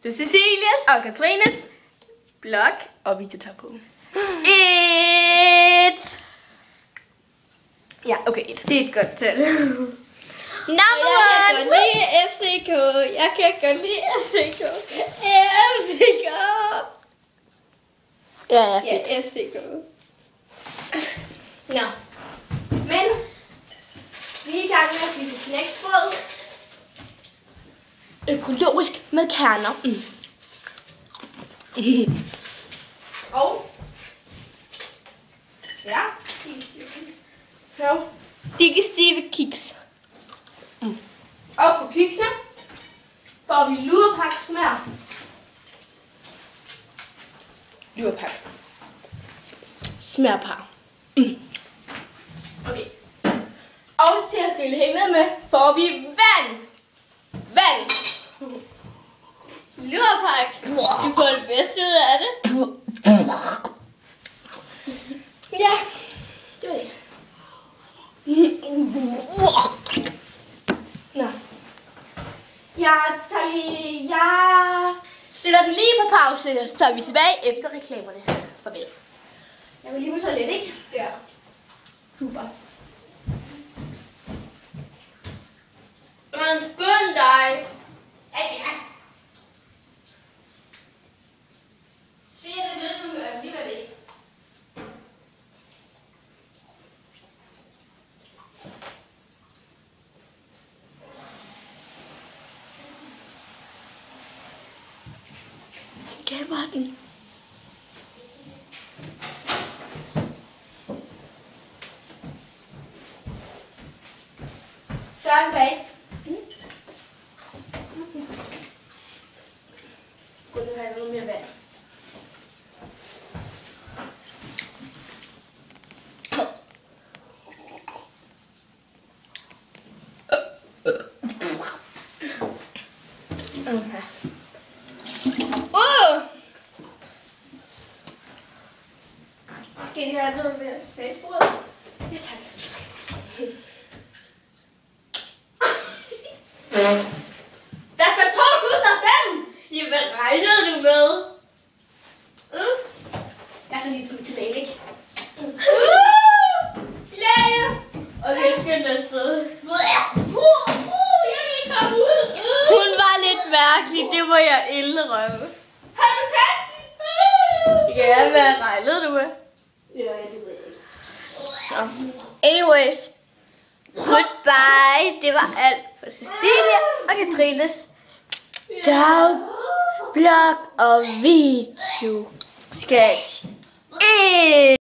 til Cecilies og Katrines blog og videotapo. 1. Ja, okay, 1. Det er et godt tal. Number 1. Jeg kan godt lide FCK. Jeg kan godt lide FCK. FCK. Ja, Ja, FCK. Nå. Men vi er i gang med at spise knækbrød. Økologisk med kerner. Og ja, digestive kiks. Og på kiksene får vi lurpak smør. Lurpak. Smørpar. Okay. Og til at skylle hele med får vi vand. Vand. Lurpak. Du får det bedste ud af det. Ja, det var det. Nå. Jeg sætter den lige på pause, så er vi tilbage efter reklamerne. Farvel. Jeg vil lige på toilet, ikke? Ja. Super. Men skynd dig. Ja. Se, det ved du, at vi var væk. Kan var den? Så er den bag. Gå nu have noget mere vand. Skal I have noget mere fæsbrød? Ja, tak. Der står 2005! Ja, hvad regnede du med? Jeg skal lige til lægen, ikke? Okay, skynd dig afsted. Jeg vil ikke komme ud. Hun var lidt mærkelig, det må jeg indrømme. Har du taget den? Ja, hvad regnede du med? Ja, det ved jeg ikke. Anyways, goodbye. Det var alt for Cecilia og Katrines dagblog og video sketch.